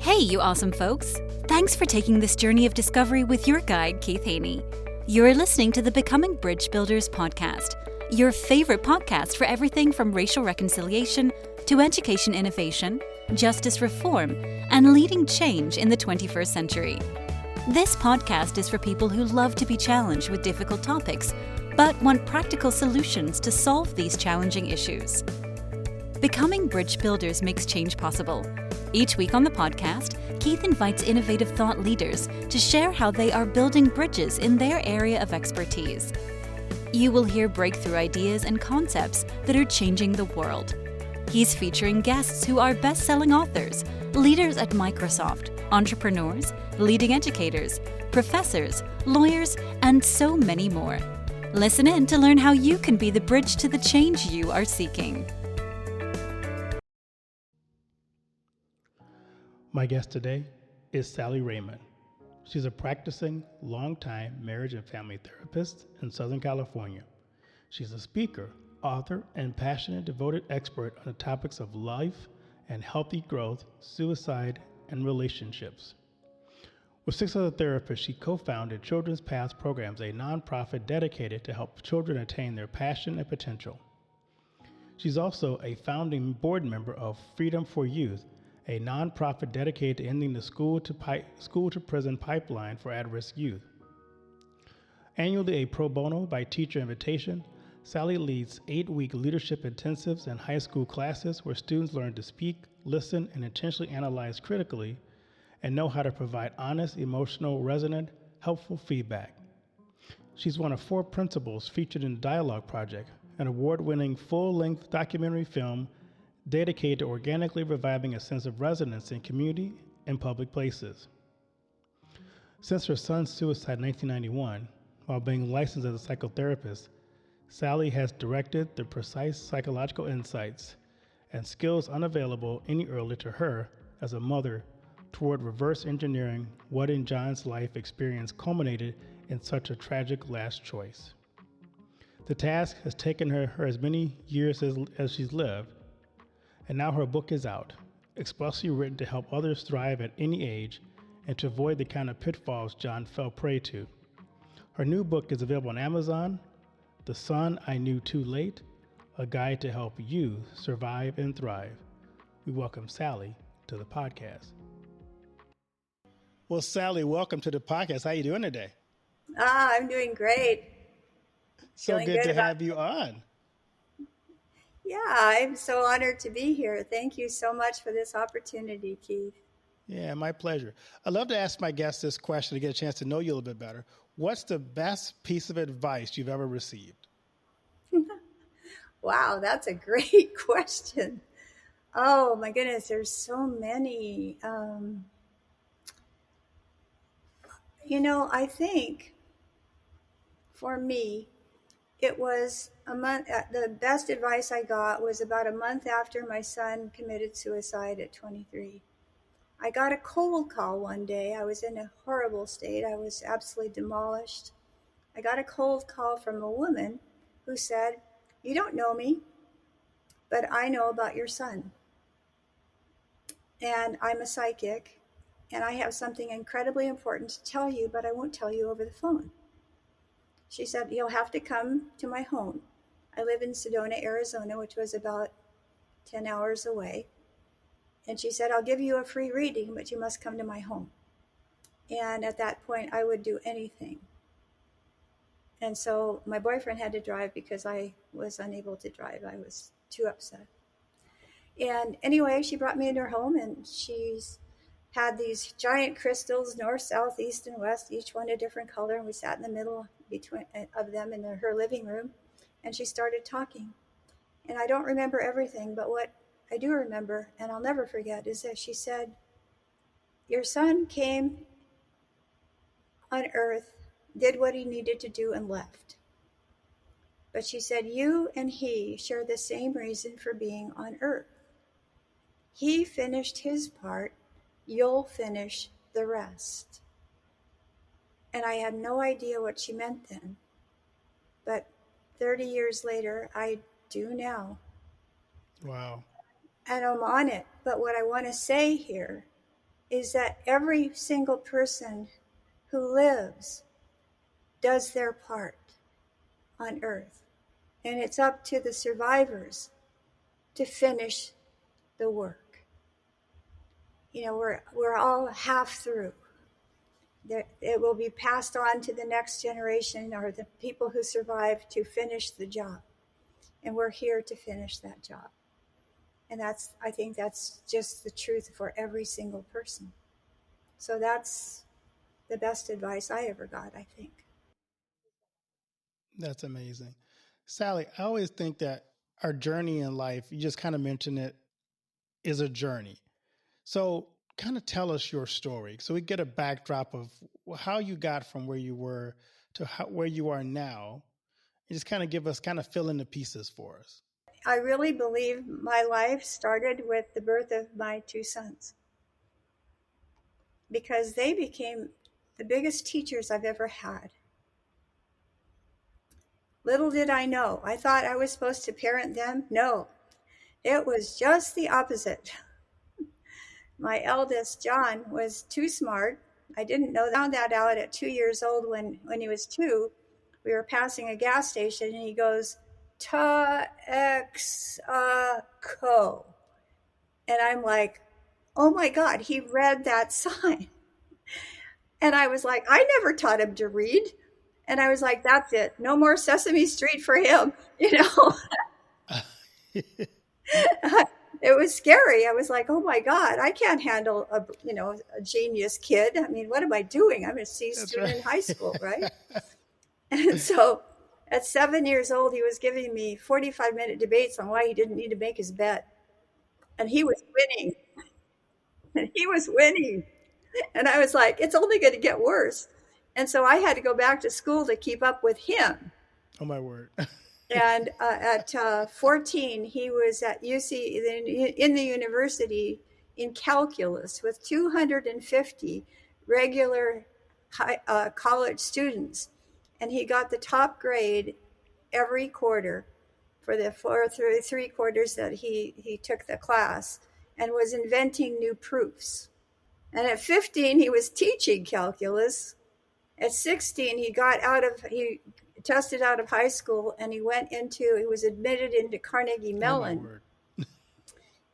Hey, you awesome folks! Thanks for taking this journey of discovery with your guide, Keith Haney. You're listening to the Becoming Bridge Builders podcast, your favorite podcast for everything from racial reconciliation to education innovation, justice reform, and leading change in the 21st century. This podcast is for people who love to be challenged with difficult topics, but want practical solutions to solve these challenging issues. Becoming Bridge Builders makes change possible. Each week on the podcast, Keith invites innovative thought leaders to share how they are building bridges in their area of expertise. You will hear breakthrough ideas and concepts that are changing the world. He's featuring guests who are best-selling authors, leaders at Microsoft, entrepreneurs, leading educators, professors, lawyers, and so many more. Listen in to learn how you can be the bridge to the change you are seeking. My guest today is Sally Raymond. She's a practicing, long-time marriage and family therapist in Southern California. She's a speaker, author, and passionate, devoted expert on the topics of life and healthy growth, suicide, and relationships. With 6 other therapists, she co-founded Children's Paths Programs, a nonprofit dedicated to help children attain their passion and potential. She's also a founding board member of Freedom for Youth, a nonprofit dedicated to ending the school-to-prison pipeline for at-risk youth. Annually a pro bono by teacher invitation, Sally leads 8-week leadership intensives and high school classes where students learn to speak, listen, and intentionally analyze critically, and know how to provide honest, emotional, resonant, helpful feedback. She's one of 4 principals featured in the Dialogue Project, an award-winning full-length documentary film dedicated to organically reviving a sense of resonance in community and public places. Since her son's suicide in 1991, while being licensed as a psychotherapist, Sally has directed the precise psychological insights and skills unavailable any earlier to her as a mother toward reverse engineering what in John's life experience culminated in such a tragic last choice. The task has taken her as many years as she's lived, and now her book is out, expressly written to help others thrive at any age and to avoid the kind of pitfalls John fell prey to. Her new book is available on Amazon, The Son I Knew Too Late, a guide to help you survive and thrive. We welcome Sally to the podcast. Well, Sally, welcome to the podcast. How are you doing today? I'm doing great. So Feeling good to about have you on. Yeah, I'm so honored to be here. Thank you so much for this opportunity, Keith. Yeah, my pleasure. I love to ask my guests this question to get a chance to know you a little bit better. What's the best piece of advice you've ever received? Wow, that's a great question. Oh my goodness, there's so many. I think for me, it was a month. The best advice I got was about a month after my son committed suicide at 23. I got a cold call one day. I was in a horrible state. I was absolutely demolished. I got a cold call from a woman who said, "You don't know me, but I know about your son. And I'm a psychic, and I have something incredibly important to tell you, but I won't tell you over the phone." She said, "You'll have to come to my home." I live in Sedona, Arizona, which was about 10 hours away. And she said, "I'll give you a free reading, but you must come to my home." And at that point, I would do anything. And so my boyfriend had to drive because I was unable to drive. I was too upset. And anyway, she brought me into her home, and she's had these giant crystals, north, south, east, and west, each one a different color. And we sat in the middle between of them in her living room, and she started talking. And I don't remember everything, but what I do remember, and I'll never forget, is that she said, "Your son came on earth, did what he needed to do, and left. But," she said, "you and he share the same reason for being on earth. He finished his part, you'll finish the rest." And I had no idea what she meant then. But 30 years later, I do now. Wow. And I'm on it. But what I want to say here is that every single person who lives does their part on earth. And it's up to the survivors to finish the work. You know, we're all half through. It will be passed on to the next generation or the people who survive to finish the job. And we're here to finish that job. And I think that's just the truth for every single person. So that's the best advice I ever got, I think. That's amazing. Sally, I always think that our journey in life, you just kind of mentioned it, is a journey. So kind of tell us your story so we get a backdrop of how you got from where you were to where you are now. And just kind of fill in the pieces for us. I really believe my life started with the birth of my two sons, because they became the biggest teachers I've ever had. Little did I know. I thought I was supposed to parent them. No, it was just the opposite. My eldest, John, was too smart. I didn't know that. I found that out at 2 years old when he was 2. We were passing a gas station and he goes, Ta-ex-a-co. And I'm like, oh my God, he read that sign. And I was like, I never taught him to read. And I was like, that's it. No more Sesame Street for him, you know. It was scary. I was like, oh my God, I can't handle a genius kid. I mean, what am I doing? I'm a C student in high school, right? And so at 7 years old, he was giving me 45-minute debates on why he didn't need to make his bed. And he was winning. And he was winning. And I was like, it's only going to get worse. And so I had to go back to school to keep up with him. Oh, my word. And at 14, he was at UC in the university in calculus with 250 regular college students. And he got the top grade every quarter for the 3 quarters that he took the class, and was inventing new proofs. And at 15, he was teaching calculus. At 16, he tested out of high school, and he was admitted into Carnegie Mellon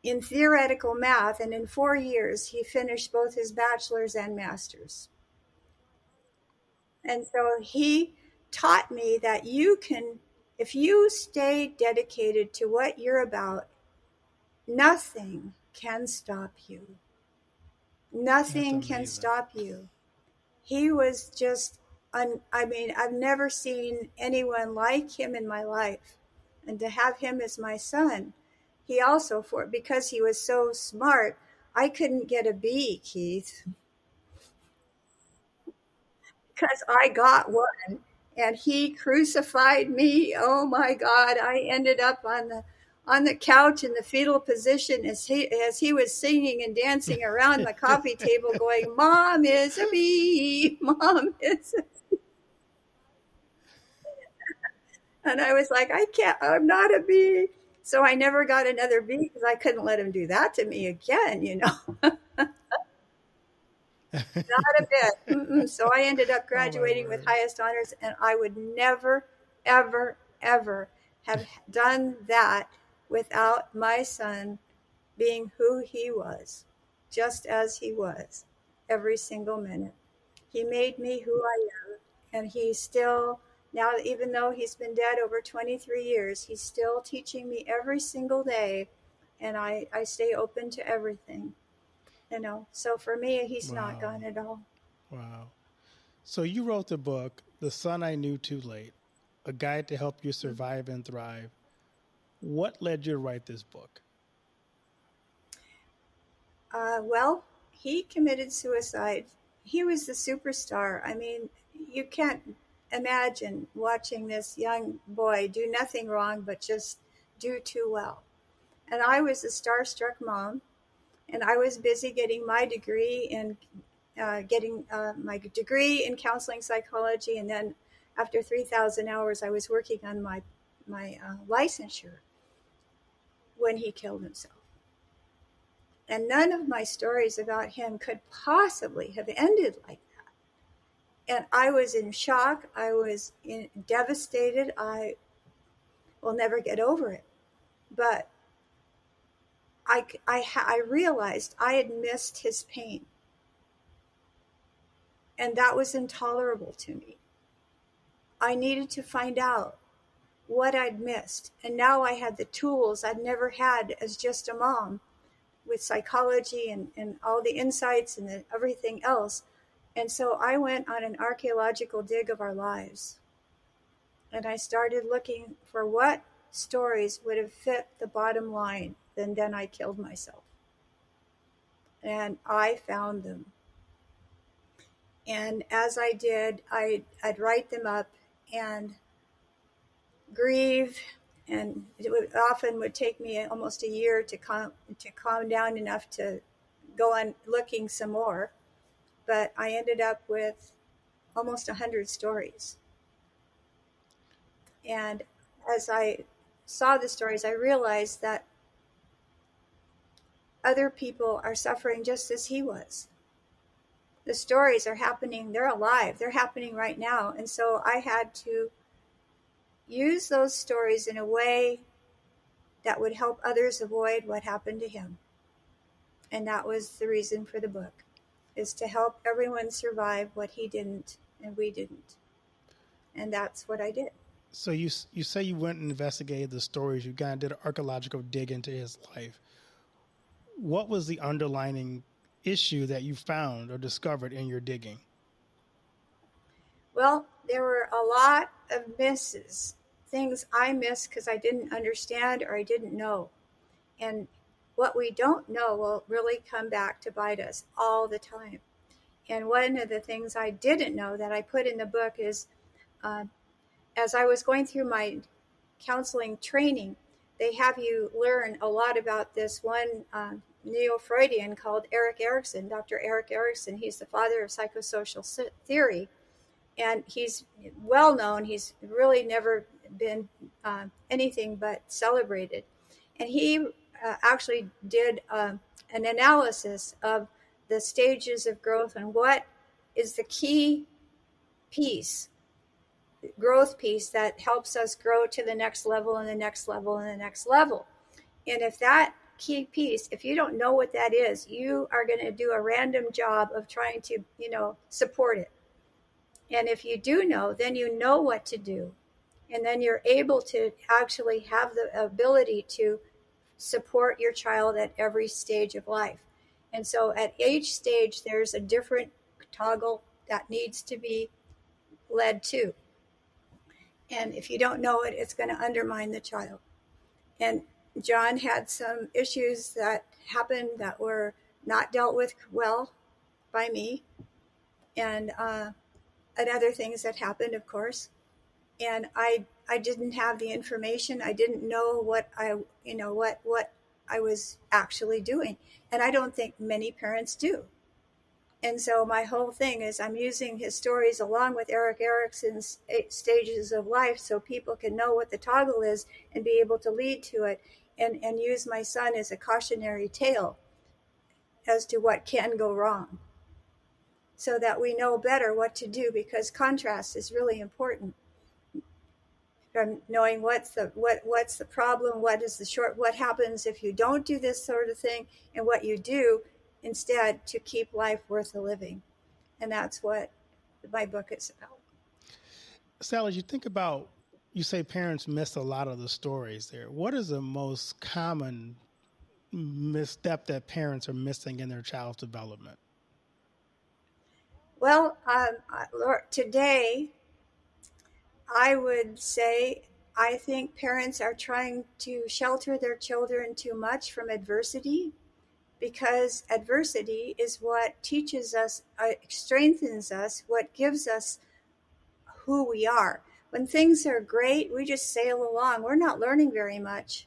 in theoretical math. And in 4 years, he finished both his bachelor's and master's. And so he taught me that if you stay dedicated to what you're about, nothing can stop you. Nothing can stop you. He was just, I've never seen anyone like him in my life. And to have him as my son, he also, because he was so smart, I couldn't get a B, Keith. Because I got one, and he crucified me. Oh my God, I ended up on the couch in the fetal position as he was singing and dancing around the coffee table going, Mom is a bee, Mom is a bee. And I was like, I'm not a bee. So I never got another bee because I couldn't let him do that to me again, you know. Not a bit. So I ended up graduating with highest honors, and I would never, ever, ever have done that without my son being who he was, just as he was, every single minute. He made me who I am, and he's still, now even though he's been dead over 23 years, he's still teaching me every single day, and I stay open to everything. You know, so for me, he's not gone at all. Wow. So you wrote the book, The Son I Knew Too Late, a guide to help you survive and thrive. What led you to write this book? Well, he committed suicide. He was the superstar. I mean, you can't imagine watching this young boy do nothing wrong but just do too well. And I was a starstruck mom, and I was busy getting my degree in counseling psychology, and then after 3,000 hours, I was working on my licensure when he killed himself. And none of my stories about him could possibly have ended like that. And I was in shock. I was devastated. I will never get over it. But I realized I had missed his pain. And that was intolerable to me. I needed to find out what I'd missed. And now I had the tools I'd never had as just a mom, with psychology and all the insights and everything else. And so I went on an archaeological dig of our lives. And I started looking for what stories would have fit the bottom line. And then I killed myself. And I found them. And as I did, I'd write them up and grieve. And it often would take me almost a year to calm down enough to go on looking some more. But I ended up with almost 100 stories. And as I saw the stories, I realized that other people are suffering just as he was. The stories are happening, they're alive, they're happening right now. And so I had to use those stories in a way that would help others avoid what happened to him. And that was the reason for the book, is to help everyone survive what he didn't and we didn't. And that's what I did. So you say you went and investigated the stories. You kind of did an archaeological dig into his life. What was the underlying issue that you found or discovered in your digging? Well, there were a lot of misses, things I missed because I didn't understand or I didn't know. And what we don't know will really come back to bite us all the time. And one of the things I didn't know that I put in the book is, as I was going through my counseling training, they have you learn a lot about this one neo-Freudian called Erik Erikson, Dr. Erik Erikson. He's the father of psychosocial theory. And he's well known. He's really never been anything but celebrated. And he actually did an analysis of the stages of growth and what is the key piece, growth piece that helps us grow to the next level and the next level and the next level. And if that key piece, if you don't know what that is, you are going to do a random job of trying to, support it. And if you do know, then you know what to do. And then you're able to actually have the ability to support your child at every stage of life. And so at each stage, there's a different toggle that needs to be led to. And if you don't know it, it's going to undermine the child. And John had some issues that happened that were not dealt with well by me. And other things that happened, of course. And I didn't have the information. I didn't know what I was actually doing. And I don't think many parents do. And so my whole thing is I'm using his stories along with Erik Erikson's 8 stages of life so people can know what the toggle is and be able to lead to it, and use my son as a cautionary tale as to what can go wrong, so that we know better what to do, because contrast is really important. From knowing what's the problem, what happens if you don't do this sort of thing, and what you do instead to keep life worth the living. And that's what my book is about. Sally, you think about, you say parents miss a lot of the stories there. What is the most common misstep that parents are missing in their child's development? Well, today, I would say I think parents are trying to shelter their children too much from adversity, because adversity is what teaches us, strengthens us, what gives us who we are. When things are great, we just sail along. We're not learning very much.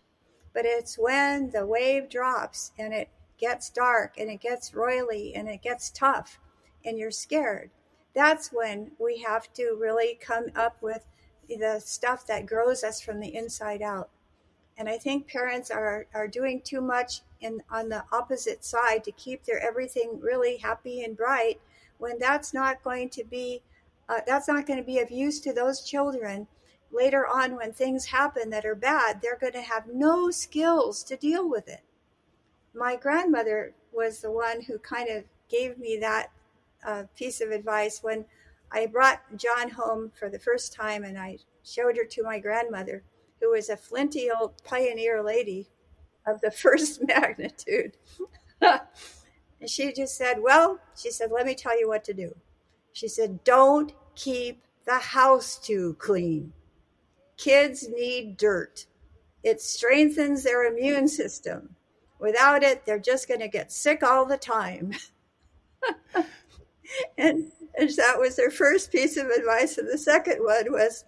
But it's when the wave drops and it gets dark and it gets roily and it gets tough and you're scared, that's when we have to really come up with the stuff that grows us from the inside out. And I think parents are doing too much on the opposite side to keep their everything really happy and bright, when that's not going to be of use to those children later on. When things happen that are bad, they're going to have no skills to deal with it. My grandmother was the one who kind of gave me that piece of advice when I brought John home for the first time, and I showed her to my grandmother, who was a flinty old pioneer lady of the first magnitude. And she just said, well, she said, let me tell you what to do. She said, don't keep the house too clean. Kids need dirt. It strengthens their immune system. Without it, they're just going to get sick all the time. and that was their first piece of advice. And the second one was,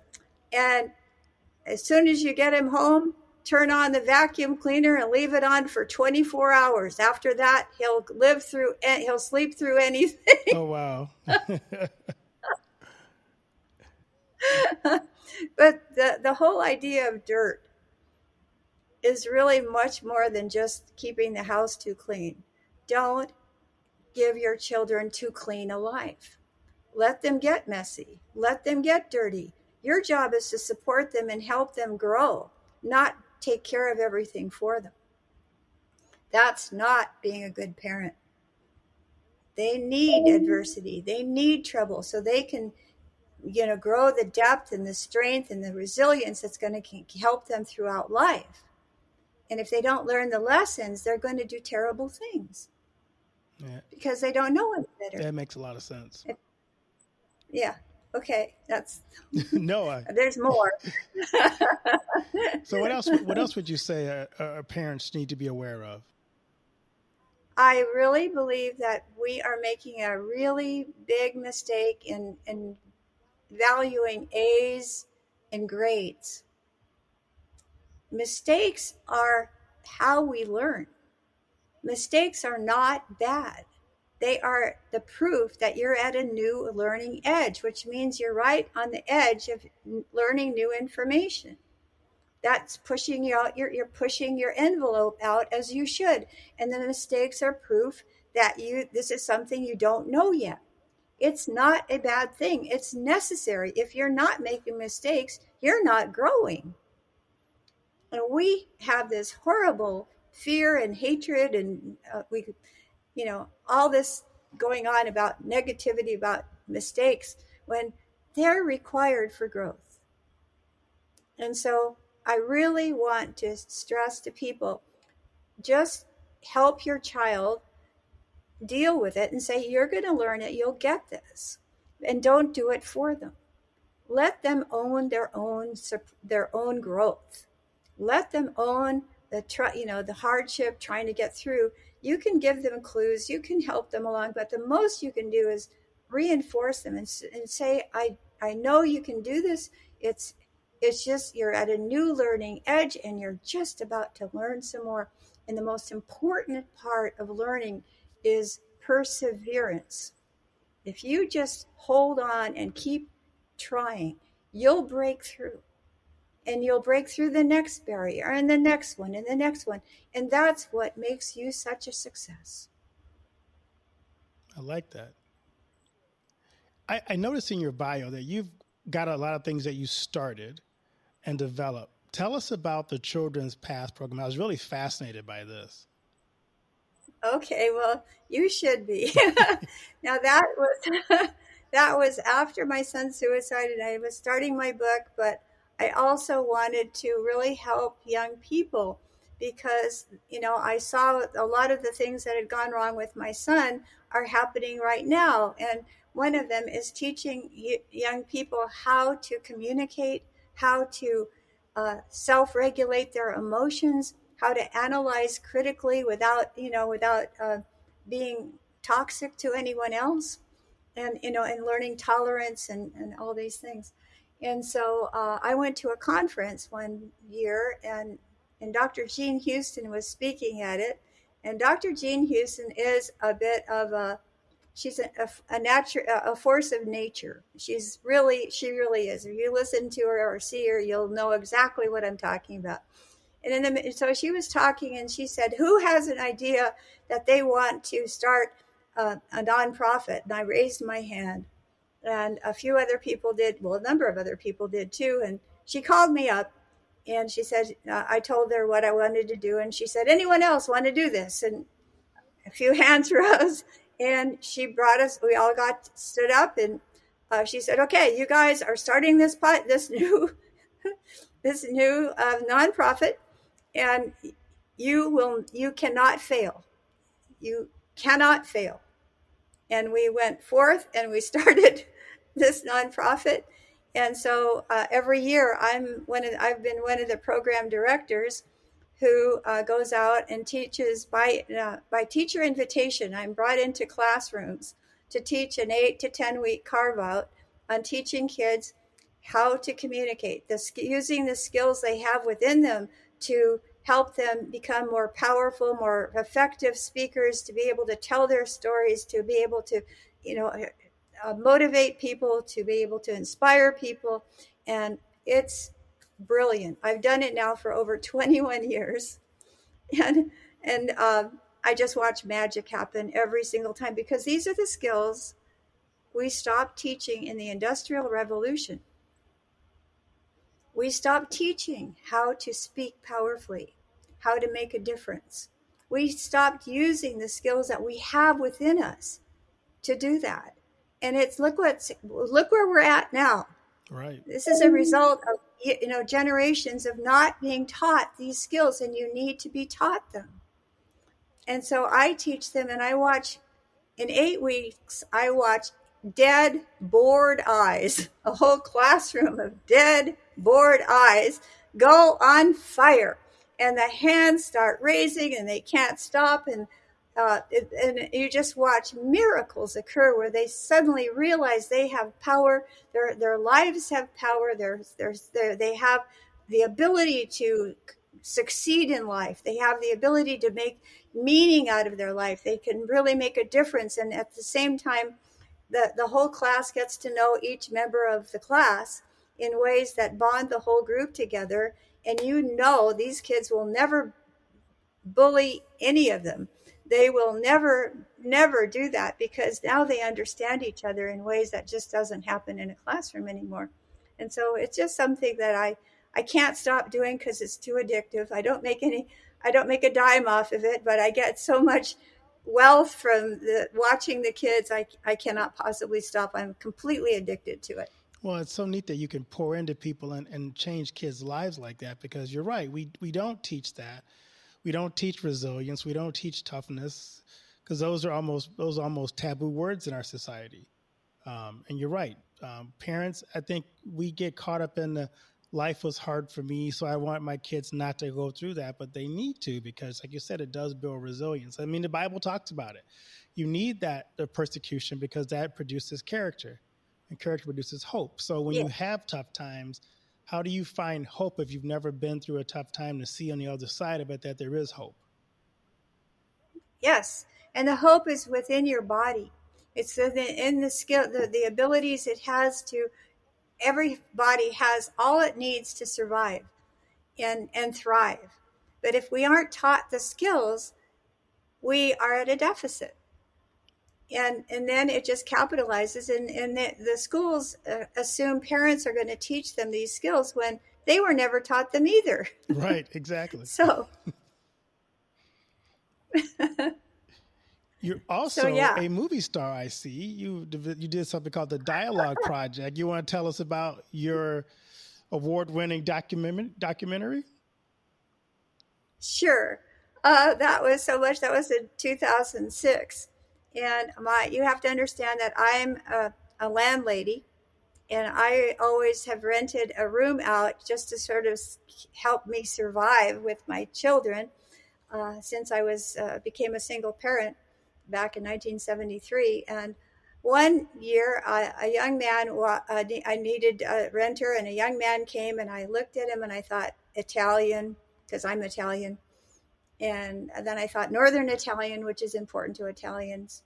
and as soon as you get him home, turn on the vacuum cleaner and leave it on for 24 hours. After that, he'll sleep through anything. Oh, wow. But the whole idea of dirt is really much more than just keeping the house too clean. Don't give your children too clean a life. Let them get messy. Let them get dirty. Your job is to support them and help them grow, not take care of everything for them. That's not being a good parent. They need adversity. They need trouble so they can, grow the depth and the strength and the resilience that's going to help them throughout life. And if they don't learn the lessons, they're going to do terrible things. Yeah. Because they don't know any better. That makes a lot of sense. Yeah. Okay. That's no. There's more. So what else would you say our parents need to be aware of? I really believe that we are making a really big mistake in valuing A's and grades. Mistakes are how we learn. Mistakes are not bad. They are the proof that you're at a new learning edge, which means you're right on the edge of learning new information. That's pushing you out. You're pushing your envelope out as you should. And the mistakes are proof that this is something you don't know yet. It's not a bad thing. It's necessary. If you're not making mistakes, you're not growing. And we have this horrible fear and hatred and all this going on about negativity about mistakes when they're required for growth. And so I really want to stress to people, just help your child deal with it and say, you're going to learn it, you'll get this. And don't do it for them. Let them own their own growth. Let them own the hardship trying to get through. You can give them clues, you can help them along, but the most you can do is reinforce them and say, I know you can do this. It's just you're at a new learning edge and you're just about to learn some more. And the most important part of learning is perseverance. If you just hold on and keep trying, you'll break through. And you'll break through the next barrier and the next one and the next one. And that's what makes you such a success. I like that. I noticed in your bio that you've got a lot of things that you started and developed. Tell us about the Children's Path program. I was really fascinated by this. Okay, well, you should be. Now that was after my son's suicide, and I was starting my book, but I also wanted to really help young people because, I saw a lot of the things that had gone wrong with my son are happening right now. And one of them is teaching young people how to communicate, how to self-regulate their emotions, how to analyze critically without being toxic to anyone else, and learning tolerance and all these things. And so I went to a conference one year, and Dr. Jean Houston was speaking at it. And Dr. Jean Houston is a bit of she's a force of nature. She really is. If you listen to her or see her, you'll know exactly what I'm talking about. And so she was talking, and she said, who has an idea that they want to start a nonprofit? And I raised my hand, and a few other people did. Well, a number of other people did too. And she called me up, and she said, I told her what I wanted to do. And she said, anyone else want to do this? And a few hands rose, and she brought us, we all stood up, and she said, okay, you guys are starting this new nonprofit, and you cannot fail. You cannot fail. And we went forth and we started this nonprofit. And so every year I've been one of the program directors who goes out and teaches by teacher invitation. I'm brought into classrooms to teach an 8 to 10 week carve out on teaching kids how to communicate, using the skills they have within them to help them become more powerful, more effective speakers, to be able to tell their stories, to be able to, motivate people, to be able to inspire people. And it's brilliant. I've done it now for over 21 years. And I just watch magic happen every single time, because these are the skills we stopped teaching in the Industrial Revolution. We stopped teaching how to speak powerfully, how to make a difference. We stopped using the skills that we have within us to do that. And look where we're at now. Right. This is a result of generations of not being taught these skills, and you need to be taught them. And so I teach them, and I watch, in 8 weeks, I watch dead, bored eyes, a whole classroom of dead, bored eyes go on fire, and the hands start raising and they can't stop, and you just watch miracles occur where they suddenly realize they have power, their lives have power, they have the ability to succeed in life, they have the ability to make meaning out of their life, they can really make a difference. And at the same time, the whole class gets to know each member of the class in ways that bond the whole group together. And these kids will never bully any of them. They will never do that, because now they understand each other in ways that just doesn't happen in a classroom anymore. And so it's just something that I can't stop doing because it's too addictive. I don't make a dime off of it, but I get so much wealth from watching the kids. I cannot possibly stop. I'm completely addicted to it. Well, it's so neat that you can pour into people and change kids' lives like that, because you're right. We don't teach that. We don't teach resilience. We don't teach toughness, because those are almost taboo words in our society. And you're right. Parents, I think we get caught up in the life was hard for me, so I want my kids not to go through that, but they need to, because like you said, it does build resilience. I mean, the Bible talks about it. You need the persecution, because that produces character, and character produces hope. So when you have tough times, how do you find hope if you've never been through a tough time to see on the other side of it that there is hope? Yes. And the hope is within your body. It's in the skill, the abilities it has to, everybody has all it needs to survive and thrive. But if we aren't taught the skills, we are at a deficit. And then it just capitalizes, and the schools assume parents are going to teach them these skills when they were never taught them either. Right, exactly. So you're also a movie star, I see. You did something called the Dialogue Project. You want to tell us about your award-winning documentary? Sure. That was so much. That was in 2006. And you have to understand that I'm a landlady, and I always have rented a room out just to sort of help me survive with my children since I became a single parent back in 1973. And one year, a young man, I needed a renter, and a young man came, and I looked at him and I thought, Italian, because I'm Italian. And then I thought Northern Italian, which is important to Italians.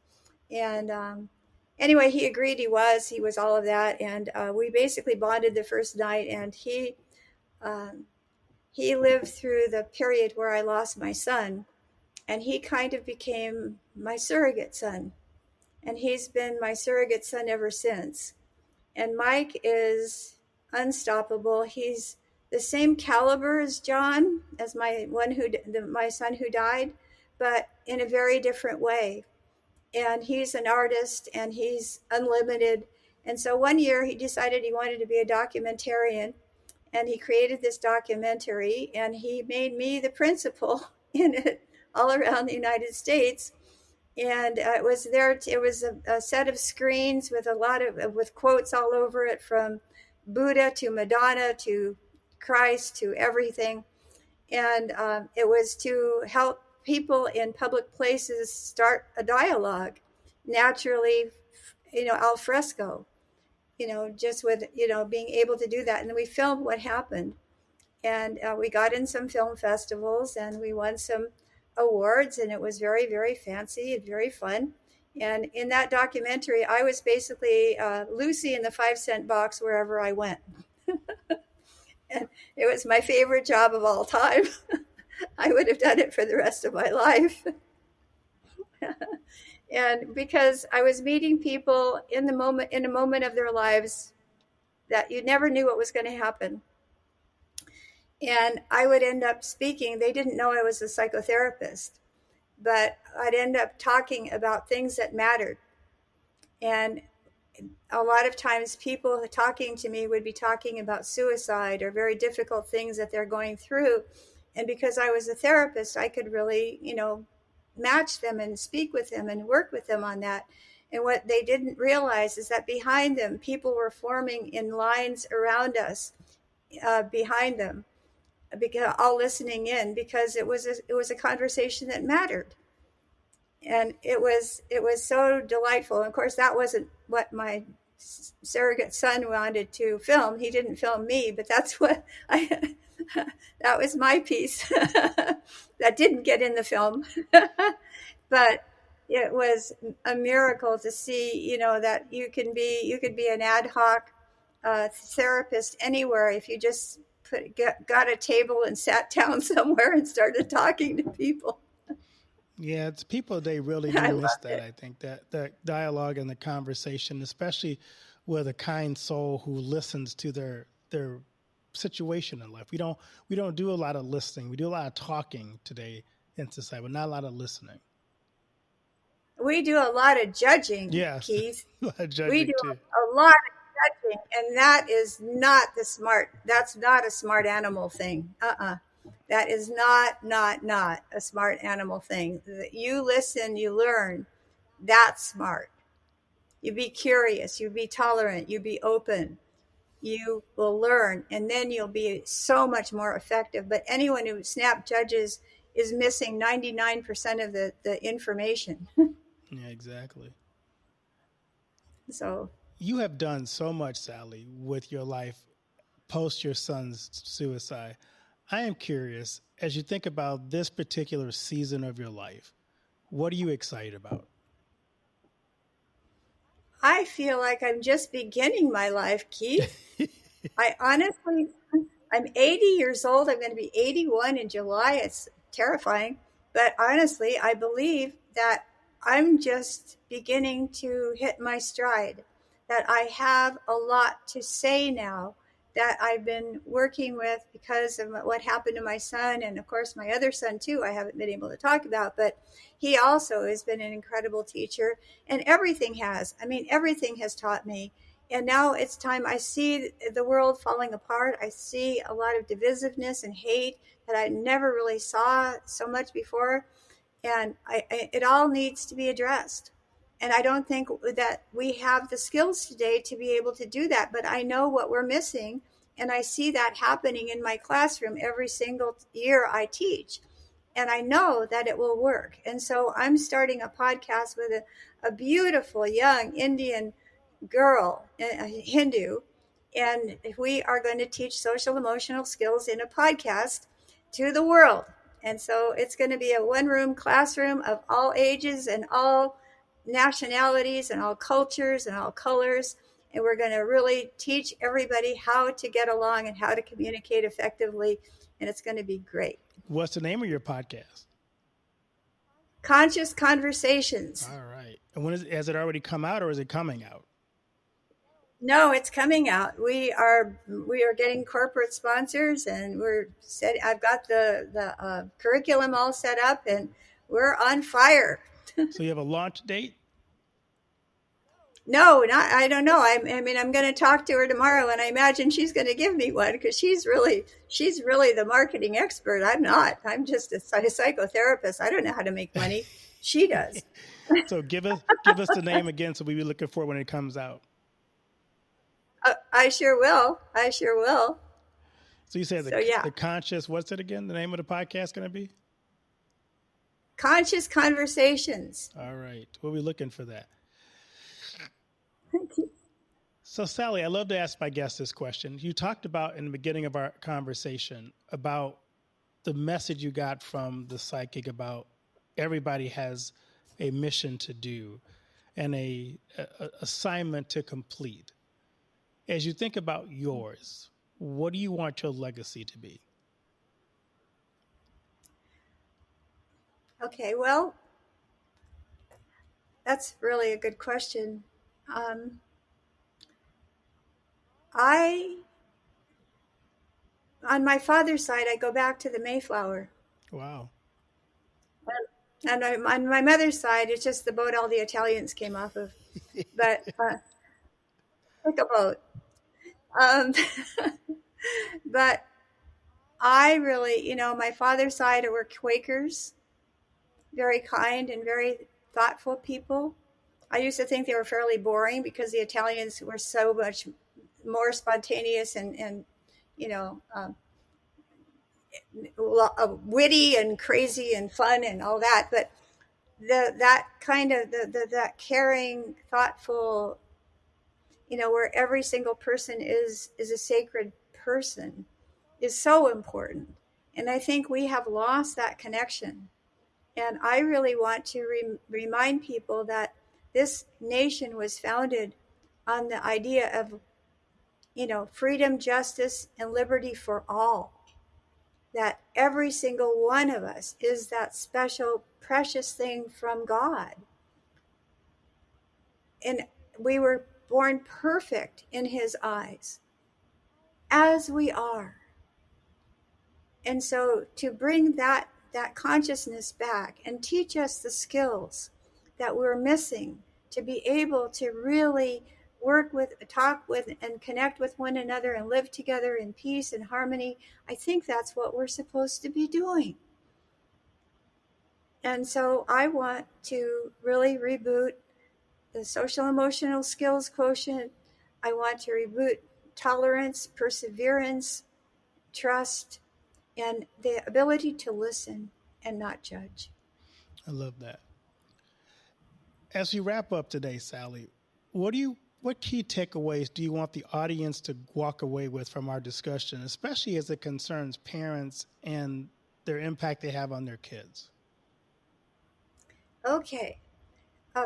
And anyway, he agreed he was all of that. And we basically bonded the first night, and he he lived through the period where I lost my son, and he kind of became my surrogate son. And he's been my surrogate son ever since. And Mike is unstoppable. He's the same caliber as John, as my son who died, but in a very different way. And he's an artist, and he's unlimited. And so one year he decided he wanted to be a documentarian, and he created this documentary, and he made me the principal in it all around the United States. And it was a set of screens with with quotes all over it, from Buddha to Madonna to Christ to everything. And it was to help people in public places start a dialogue naturally, al fresco, just with, being able to do that. And then we filmed what happened. And we got in some film festivals, and we won some awards, and it was very, very fancy and very fun. And in that documentary, I was basically Lucy in the 5-cent box wherever I went. And it was my favorite job of all time. I would have done it for the rest of my life. And because I was meeting people in a moment of their lives that you never knew what was going to happen. And I would end up speaking. They didn't know I was a psychotherapist, but I'd end up talking about things that mattered. And a lot of times people talking to me would be talking about suicide or very difficult things that they're going through. And because I was a therapist, I could really, match them and speak with them and work with them on that. And what they didn't realize is that behind them, people were forming in lines around us, behind them, because all listening in, because it was a conversation that mattered. And it was so delightful. And of course, that wasn't what my surrogate son wanted to film. He didn't film me, but that's what that was my piece that didn't get in the film. But it was a miracle to see, that you could be an ad hoc therapist anywhere if you just got a table and sat down somewhere and started talking to people. Yeah, it's people, they really do miss that. I think that the dialogue and the conversation, especially with a kind soul who listens to their situation in life. We don't do a lot of listening. We do a lot of talking today in society, but not a lot of listening. We do a lot of judging, yes. Keith. A lot of judging we do too. a lot of judging, and that is not that's not a smart animal thing. That is not a smart animal thing. You listen, you learn. That's smart. You be curious, you be tolerant, you be open. You will learn, and then you'll be so much more effective. But anyone who snap judges is missing 99% of the information. Yeah, exactly. So you have done so much, Sally, with your life post your son's suicide. I am curious, as you think about this particular season of your life, what are you excited about? I feel like I'm just beginning my life, Keith. I'm 80 years old. I'm going to be 81 in July. It's terrifying. But honestly, I believe that I'm just beginning to hit my stride, that I have a lot to say now, that I've been working with because of what happened to my son, and of course my other son too, I haven't been able to talk about, but he also has been an incredible teacher, and everything has taught me. And now it's time. I see the world falling apart. I see a lot of divisiveness and hate that I never really saw so much before. And it all needs to be addressed. And I don't think that we have the skills today to be able to do that. But I know what we're missing. And I see that happening in my classroom every single year I teach. And I know that it will work. And so I'm starting a podcast with a beautiful young Indian girl, a Hindu. And we are going to teach social emotional skills in a podcast to the world. And so it's going to be a one-room classroom of all ages and all nationalities and all cultures and all colors. And we're going to really teach everybody how to get along and how to communicate effectively and it's going to be great. What's the name of your podcast? Conscious Conversations. All right. And has it already come out, or is it coming out? No, it's coming out. We are getting corporate sponsors, and I've got the curriculum all set up, and we're on fire. So you have a launch date? No, I don't know. I'm going to talk to her tomorrow, and I imagine she's going to give me one, because she's really the marketing expert. I'm not. I'm just a psychotherapist. I don't know how to make money. She does. So give us the name again, so we'll be looking for it when it comes out. I sure will. So you said the conscious. What's it again? The name of the podcast going to be? Conscious Conversations. All right. We'll be looking for that. Thank you. So, Sally, I love to ask my guests this question. You talked about in the beginning of our conversation about the message you got from the psychic about everybody has a mission to do and a assignment to complete. As you think about yours, what do you want your legacy to be? Okay, well, that's really a good question. On my father's side, I go back to the Mayflower. Wow. And on my mother's side, it's just the boat all the Italians came off of. But like a boat. But I really, my father's side were Quakers, very kind and very thoughtful people. I used to think they were fairly boring because the Italians were so much more spontaneous and witty and crazy and fun and all that. But that caring, thoughtful, where every single person is a sacred person, is so important. And I think we have lost that connection. And I really want to remind people that this nation was founded on the idea of, freedom, justice, and liberty for all. That every single one of us is that special, precious thing from God. And we were born perfect in His eyes, as we are. And so to bring that consciousness back and teach us the skills that we're missing to be able to really work with, talk with, and connect with one another and live together in peace and harmony, I think that's what we're supposed to be doing. And so I want to really reboot the social emotional skills quotient. I want to reboot tolerance, perseverance, trust, and the ability to listen and not judge. I love that. As we wrap up today, Sally, what key takeaways do you want the audience to walk away with from our discussion, especially as it concerns parents and their impact they have on their kids? Okay.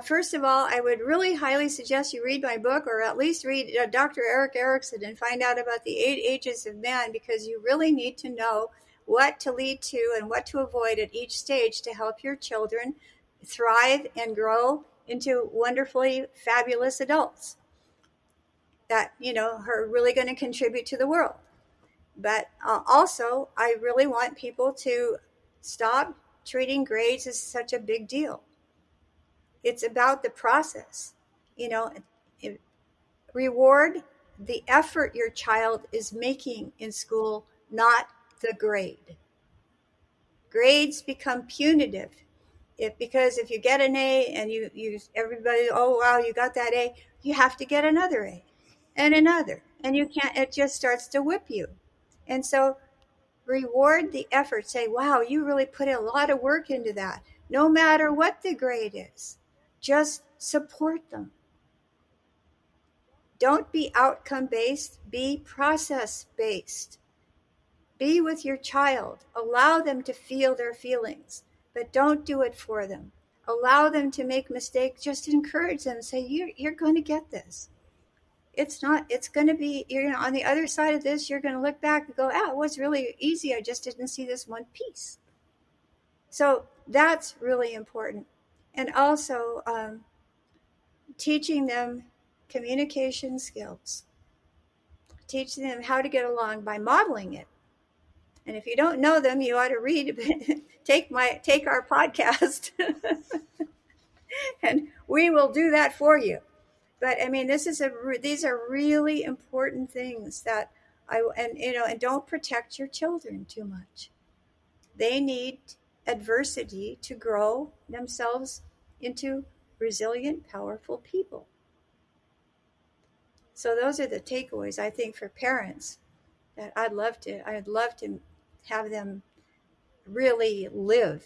First of all, I would really highly suggest you read my book, or at least read Dr. Eric Erickson and find out about the 8 ages of man, because you really need to know what to lead to and what to avoid at each stage to help your children thrive and grow into wonderfully fabulous adults that, are really going to contribute to the world. But also, I really want people to stop treating grades as such a big deal. It's about the process. Reward the effort your child is making in school, not the grade. Grades become punitive because if you get an A and everybody, oh wow, you got that A, you have to get another A and another, and you can't. It just starts to whip you. And so, reward the effort. Say, wow, you really put a lot of work into that. No matter what the grade is, just support them. Don't be outcome-based, be process-based. Be with your child. Allow them to feel their feelings, but don't do it for them. Allow them to make mistakes. Just encourage them. Say, you're going to get this. it's going to be, on the other side of this, you're going to look back and go, it was really easy. I just didn't see this one piece. So that's really important. And also teaching them communication skills, teaching them how to get along by modeling it. And if you don't know them, you ought to take our podcast and we will do that for you. But I mean, these are really important things that and don't protect your children too much. They need adversity to grow themselves into resilient, powerful people. So those are the takeaways, I think, for parents that I'd love to have them really live.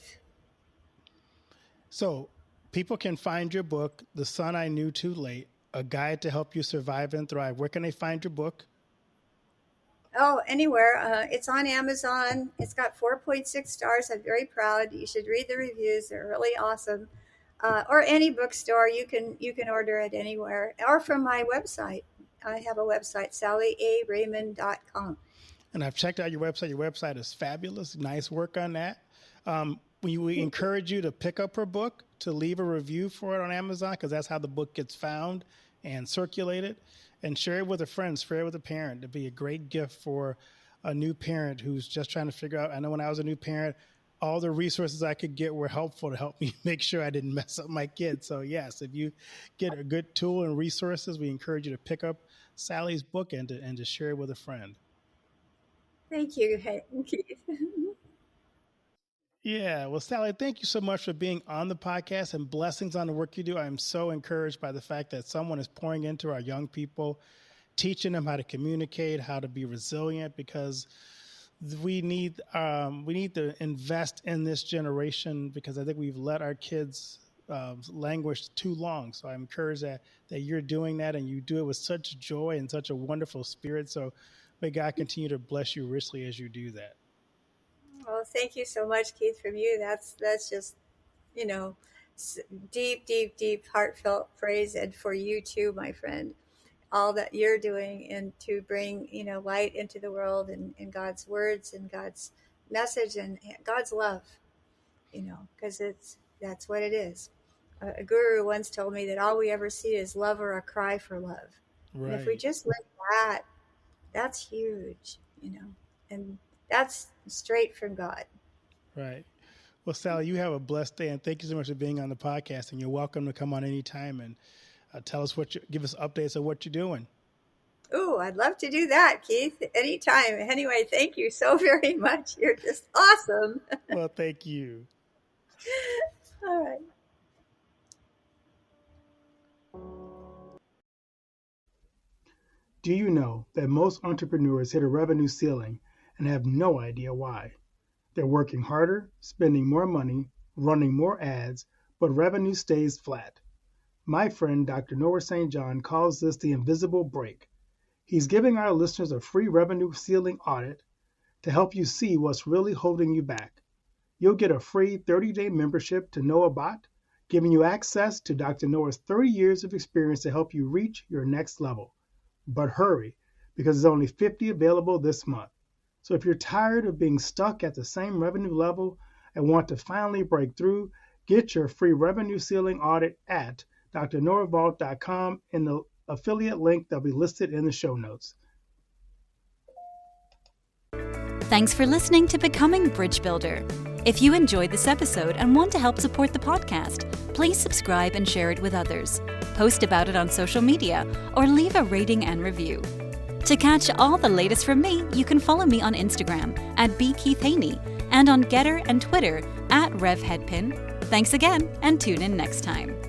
So people can find your book, The Son I Knew Too Late, A Guide to Help You Survive and Thrive. Where can they find your book? Oh, anywhere. It's on Amazon. It's got 4.6 stars. I'm very proud. You should read the reviews. They're really awesome. Or any bookstore. You can order it anywhere. Or from my website. I have a website, sallyaraymond.com. And I've checked out your website. Your website is fabulous. Nice work on that. We encourage you to pick up her book, to leave a review for it on Amazon, because that's how the book gets found and circulated. And share it with a friend, share it with a parent. It'd be a great gift for a new parent who's just trying to figure out. I know when I was a new parent, all the resources I could get were helpful to help me make sure I didn't mess up my kids. So yes, if you get a good tool and resources, we encourage you to pick up Sally's book and to share it with a friend. Thank you, Keith. Yeah. Well, Sally, thank you so much for being on the podcast, and blessings on the work you do. I'm so encouraged by the fact that someone is pouring into our young people, teaching them how to communicate, how to be resilient, because we need to invest in this generation, because I think we've let our kids languish too long. So I'm encouraged that you're doing that, and you do it with such joy and such a wonderful spirit. So may God continue to bless you richly as you do that. Well, thank you so much, Keith, from you. That's just, deep, deep, deep, heartfelt praise. And for you too, my friend, all that you're doing and to bring, light into the world and God's words and God's message and God's love, because that's what it is. A guru once told me that all we ever see is love or a cry for love. Right. And if we just live that, that's huge, and that's straight from God. Right. Well, Sally, you have a blessed day, and thank you so much for being on the podcast. And you're welcome to come on anytime and tell us give us updates of what you're doing. Oh, I'd love to do that, Keith, anytime. Anyway, thank you so very much. You're just awesome. Well, thank you. All right. Do you know that most entrepreneurs hit a revenue ceiling and have no idea why? They're working harder, spending more money, running more ads, but revenue stays flat. My friend Dr. Noah St. John calls this the invisible break. He's giving our listeners a free revenue ceiling audit to help you see what's really holding you back. You'll get a free 30-day membership to NoahBot, giving you access to Dr. Noah's 30 years of experience to help you reach your next level. But hurry, because there's only 50 available this month. So if you're tired of being stuck at the same revenue level and want to finally break through, get your free revenue ceiling audit at drnoahvault.com in the affiliate link that'll be listed in the show notes. Thanks for listening to Becoming Bridge Builder. If you enjoyed this episode and want to help support the podcast, please subscribe and share it with others. Post about it on social media or leave a rating and review. To catch all the latest from me, you can follow me on Instagram at @BKeithHaney and on Getter and Twitter @RevHeadpin. Thanks again, and tune in next time.